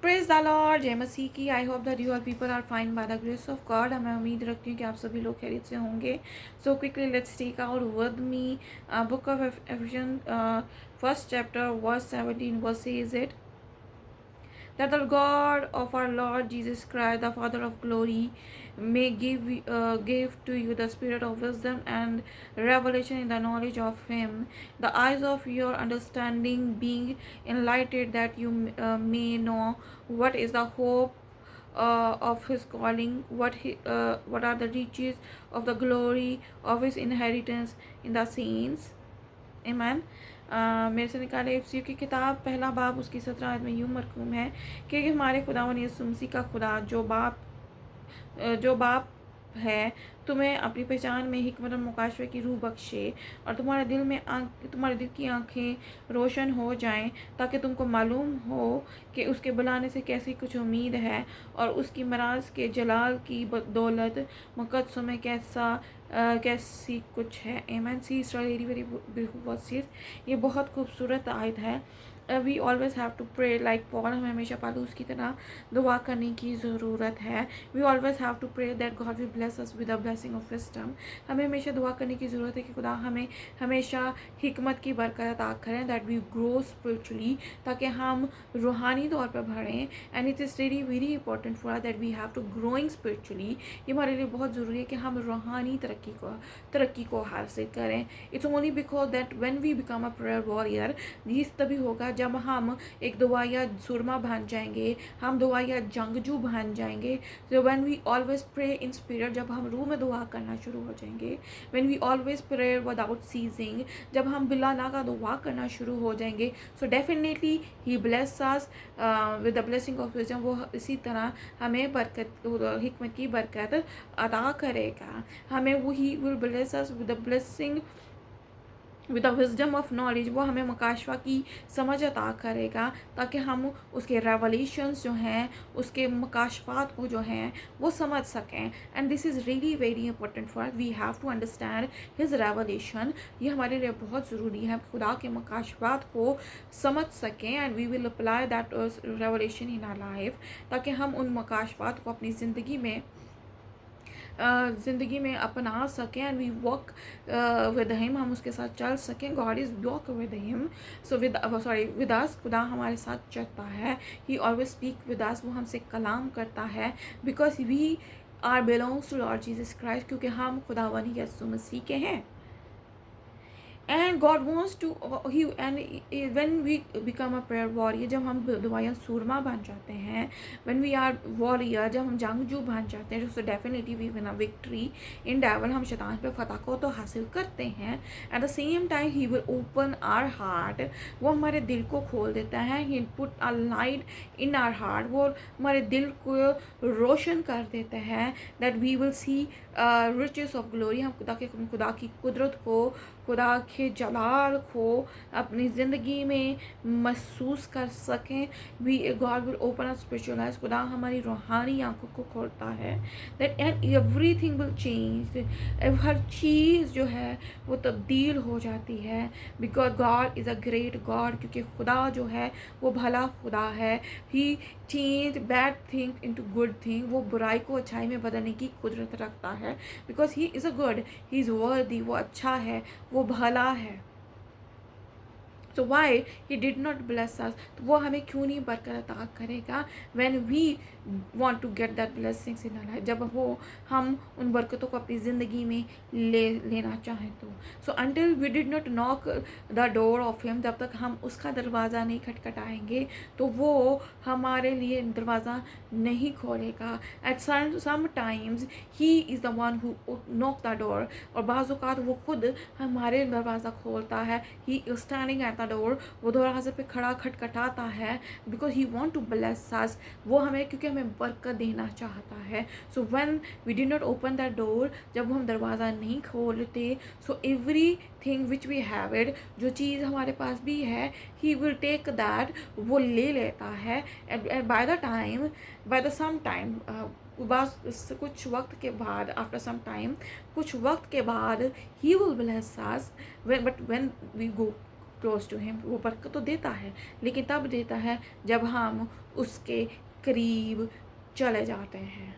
Praise the Lord, जय मसीह की। I hope that you all people are fine by the grace of God. मैं उम्मीद रखती हूँ कि आप सभी लोग खैरियत से होंगे। So quickly let's take out with me book of Ephesians first chapter verse 17 verse says it that the God of our Lord Jesus Christ, the Father of glory, may give to you the spirit of wisdom and revelation in the knowledge of Him, the eyes of your understanding being enlightened, that you may know what is the hope of His calling, what are the riches of the glory of His inheritance in the saints. ईमान मेरे से निकाले इफ्सियों की किताब पहला बाब उसकी 17 आयत में यूँ मरकूम है कि हमारे खुदावन यीशु मसीह का खुदा जो बाप है तुम्हें अपनी पहचान में हिकमत और मुकाशवे की रूह बख्शे और तुम्हारे दिल की आंखें रोशन हो जाएं, ताकि तुमको मालूम हो कि उसके बुलाने से कैसी कुछ उम्मीद है और उसकी मराज के जलाल की बदौलत मुकद्दसों में कैसी कुछ है। एमन सी वेरी वेरी ब्यूटीफुल। ये बहुत खूबसूरत आयत है। We always have to pray like Paul. हमें हमेशा पालूस की तरह दुआ करने की ज़रूरत है। We always have to pray that God will bless us with the blessing of wisdom. हमें हमेशा दुआ करने की ज़रूरत है कि खुदा हमें हमेशा हिकमत की बरकत अता करें, दैट वी ग्रो स्पिरिचुअली, ताकि हम रूहानी तौर पर बढ़ें। And it is very very important for us that we have to growing spiritually. ये हमारे लिए बहुत ज़रूरी है कि हम रूहानी तरक्की को हासिल करें। It's only because that when we become a prayer warrior, ये तभी होगा जब हम एक दुआया सुरमा बन जाएंगे, हम दुआया जंगजू बन जाएंगे। So when we always pray in spirit, जब हम रूह में दुआ करना शुरू हो जाएंगे, when we always pray without ceasing, जब हम बिला नागा दुआ करना शुरू हो जाएंगे, so definitely he bless us with the blessing of wisdom. वो इसी तरह हमें हिकमत की बरकत अदा करेगा। हमें वही will bless us with the blessing with the wisdom of knowledge. वो हमें मकाशवा की समझ अता करेगा, ताकि हम उसके रेवलेशंस जो हैं, उसके मकाशफात को जो हैं वो समझ सकें। And this is really very important for we have to understand his revelation. ये हमारे लिए बहुत ज़रूरी है, खुदा के मकाशफात को समझ सकें। And we will apply that revelation in our life, ताकि हम उन मकाशफात को अपनी ज़िंदगी में अपना सकें। And we walk with him, हम उसके साथ चल सकें। God is walk with him, so with us. खुदा हमारे साथ चलता है। He always speak with us, वो हमसे कलाम करता है। Because we are belongs to Lord Jesus Christ, क्योंकि हम खुदावन यीशु मसीह के हैं। And God wants to he and when we become a prayer warrior, जब हम दुआया सूरमा बन जाते हैं, व्हेन वी आर वॉरियर, जब हम जंगजू बन जाते हैं, so definitely we win a victory in devil. हम शैतान पे फतह को तो हासिल करते हैं। At the same time he will open our heart, वो हमारे दिल को खोल देता है। He put a light in our heart, वो हमारे दिल को रोशन कर देता है। That we will see riches of glory. हम खुदा की कुदरत को, खुदा के जलाल को अपनी ज़िंदगी में महसूस कर सकें। We God will open a spiritual eyes. खुदा हमारी रूहानी आंखों को खोलता है। That and everything will change. हर चीज़ जो है वो तब्दील हो जाती है। Because God is a great God, क्योंकि खुदा जो है वो भला खुदा है। He change bad thing into good thing, वो बुराई को अच्छाई में बदलने की कुदरत रखता है। Because he is a good, he is worthy, वो अच्छा है, वो भला है। So why he did not bless us, तो वो हमें क्यों नहीं बरकत अता करेगा when we want to get that blessings in our life, जब वो हम उन बरकतों को अपनी ज़िंदगी में लेना चाहें तो। So until we did not knock the door of him, जब तक हम उसका दरवाज़ा नहीं खटखटाएंगे तो वो हमारे लिए दरवाज़ा नहीं खोलेगा। At some times he is the one who knock the door, और बाज़ औक़ात वो खुद हमारे दरवाज़ा खोलता है। He is standing at the door, वो दरवाजे पे खड़ा खटखटाता है। Because he want to bless us, वो हमें क्योंकि हमें बरकत देना चाहता है। So when we did not open that door, जब हम दरवाज़ा नहीं खोलते, so everything which we have it, जो चीज़ हमारे पास भी है, ही विल टेक दैट, वो ले लेता है। बाय द सम टाइम, बस कुछ वक्त के बाद, आफ्टर सम टाइम, कुछ वक्त के बाद, he will bless us. But when we go close to him. वो बरकत तो देता है, लेकिन तब देता है जब हम उसके करीब चले जाते हैं।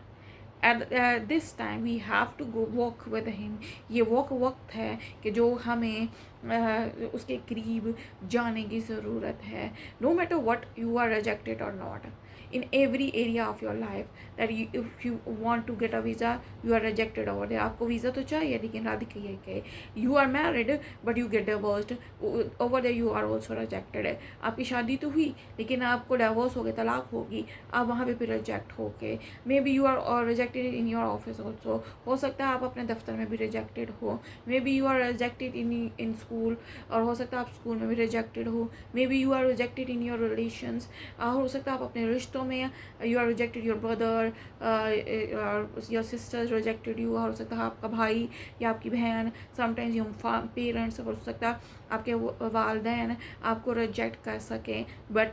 At this time we have to go walk with him। ये वक्त है कि जो हमें उसके करीब जाने की ज़रूरत है। No matter what you are rejected or not, in every area of your life, that if you want to get a visa, you are rejected over there। आपको वीज़ा तो चाहिए, लेकिन राधिका ये कहे you are married but you get divorced, over there you are also rejected। आपकी शादी तो हुई, लेकिन आपको डिवोर्स हो गया, तलाक होगी, आप वहाँ पे फिर रिजेक्ट हो गए। Maybe you are rejected in your office also. हो सकता है आप अपने दफ्तर में भी रिजेक्टेड हो। Maybe you are rejected in school, और हो सकता है आप स्कूल में भी रिजेक्टेड हो। Maybe you are rejected in your relations, हो सकता है आप अपने रिश्तों में you are rejected, your brother your sister rejected you, हो सकता है आपका भाई या आपकी बहन, समटाइम्स योर पेरेंट्स, हो सकता है आपके वालदैन आपको रिजेक्ट कर सकें। But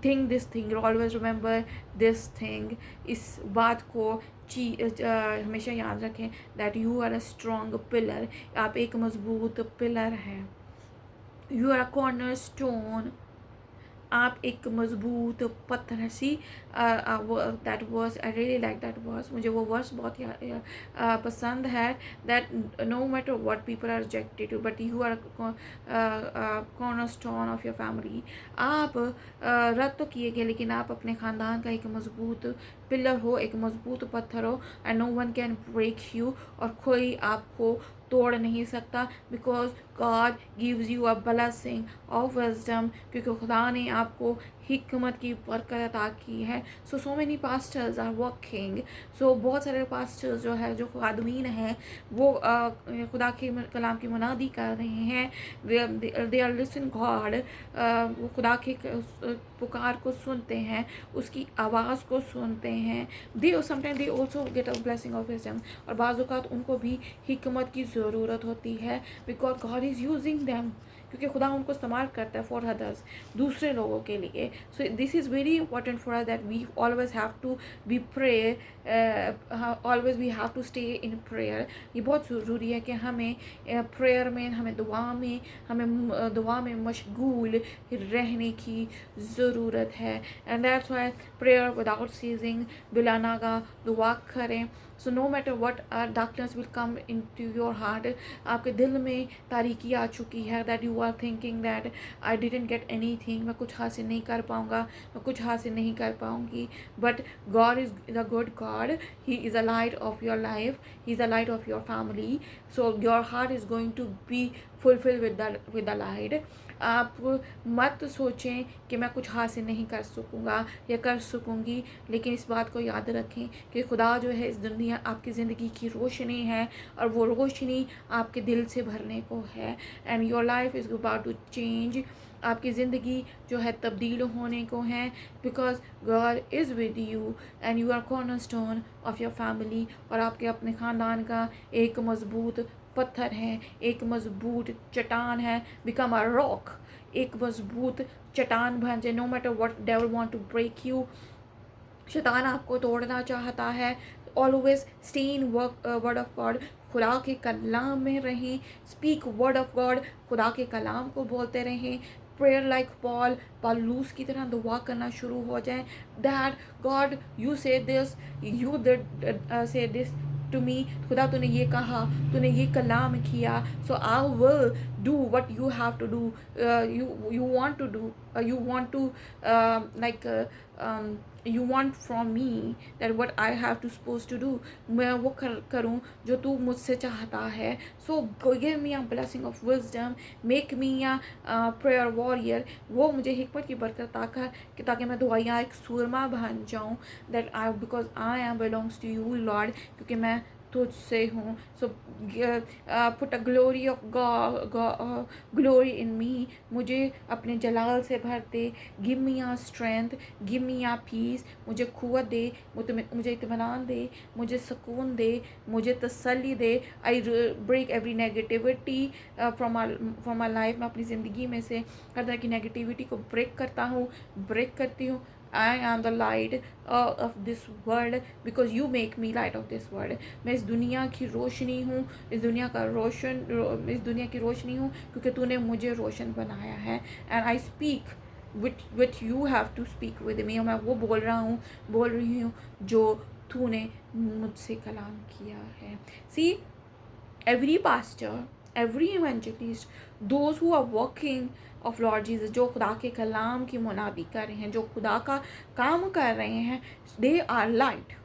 think this thing, always remember this thing. इस बात को हमेशा याद रखें, that you are a strong pillar. आप एक मजबूत पिलर हैं। You are a corner stone. आप एक मजबूत पत्थर। See that verse, I really like that verse. मुझे वो वर्स बहुत पसंद है। That no matter what people are rejected you, but you are corner stone of your family. आप रद्द तो किए गए, लेकिन आप अपने ख़ानदान का एक मजबूत पिलर हो, एक मजबूत पत्थर हो। And no one can break you, और कोई आपको तोड़ नहीं सकता। Because God gives you a blessing of wisdom, क्योंकि खुदा ने आपको हिकमत की बरकत अता की है। So many pastors are working. So बहुत सारे पास्टर्स जो है, जो खादमीन हैं, वो खुदा के कलाम की मुनादी कर रहे हैं। They are listen God. वो खुदा के पुकार को सुनते हैं, उसकी आवाज़ को सुनते हैं। They sometime they also get a blessing of wisdom, और बाज़ औक़ात उनको भी हिकमत की ज़रूरत होती है। Because God is using them, क्योंकि खुदा उनको इस्तेमाल करता है फॉर अदर्स, दूसरे लोगों के लिए। So this is very important for us, that we always have to be pray, always we have to stay in prayer. ये बहुत ज़रूरी है कि हमें प्रेयर में, हमें दुआ में मशगूल रहने की ज़रूरत है। And that's why prayer without ceasing, बिला नागा दुआ करें। So no matter what darkness will come into your heart. आपके दिल में तारीकी आ चुकी है, that you are thinking that I didn't get anything, मैं कुछ हासिल नहीं कर पाऊँगा, मैं कुछ हासिल नहीं कर पाऊँगी। But God is a good God. He is a light of your life, he is a light of your family. So your heart is going to be fulfil with the light. आप मत सोचें कि मैं कुछ हासिल नहीं कर सकूँगा या कर सकूँगी, लेकिन इस बात को याद रखें कि खुदा जो है, इस दुनिया आपकी ज़िंदगी की रोशनी है, और वो रोशनी आपके दिल से भरने को है। And your life is about to change. आपकी ज़िंदगी जो है तब्दील होने को है, because God is with you and you are corner stone of your family. और आपके अपने ख़ानदान का एक मजबूत पत्थर है, एक मजबूत चट्टान है। बिकम अ रॉक, एक मजबूत चट्टान बन जाए। No matter what devil want to break you, शैतान आपको तोड़ना चाहता है। Always stay in word of God, खुदा के कलाम में रहें। स्पीक वर्ड ऑफ गॉड, खुदा के कलाम को बोलते रहें। प्रेयर लाइक पॉलूस की तरह दुआ करना शुरू हो जाए। That God you say this, you did say this to me. खुदा तूने ये कहा, तूने ये कलाम किया, so I will do what you have to do, you want to do, you want to you want from me that what I have to supposed to do। मैं वो करूँ जो तू मुझसे चाहता है। So give me a blessing of wisdom, make me a prayer warrior। वो मुझे हिकमत की बरकत ताकि मैं दुआया एक सूरमा बन जाऊँ, that I because I am belongs to you Lord, क्योंकि मैं तुझसे हूँ। So put a glory of glory in me, मुझे अपने जलाल से भर दे। Give me a strength, give me a peace, मुझे क़ुव्वत दे, मुझे इत्मीनान दे, मुझे सुकून दे, मुझे तसल्ली दे। I break every negativity from my life. मैं अपनी ज़िंदगी में से हर तरह की नेगेटिविटी को ब्रेक करती हूँ। I am the light of this world because you make me light of this world. मैं इस दुनिया की रोशनी हूँ, इस दुनिया का इस दुनिया की रोशनी हूँ क्योंकि तूने मुझे रोशन बनाया है। And I speak which you have to speak with me. मैं वो बोल रही हूँ जो तूने मुझसे कलाम किया है। सी, every pastor, every evangelist, those who are working of Lord Jesus, जो खुदा के कलाम की मुनादी कर रहे हैं, जो खुदा का काम कर रहे हैं, they are light,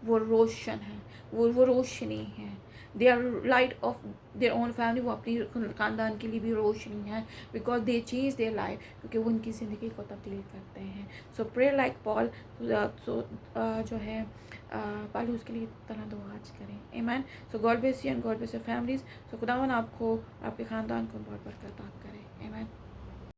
वो रोशन है, वो रोशनी है। They are light of their own family, वो अपनी ख़ानदान के लिए भी रोशनी है, because they change their life, क्योंकि वो उनकी ज़िंदगी को तब्दील करते हैं। So pray like Paul, so जो है पालू उसके लिए तरह दुआ आज करें। आमीन। So God bless you and God bless your families. So खुदावन आपको, आपके ख़ानदान को बहुत बरकत अता करे। आमीन।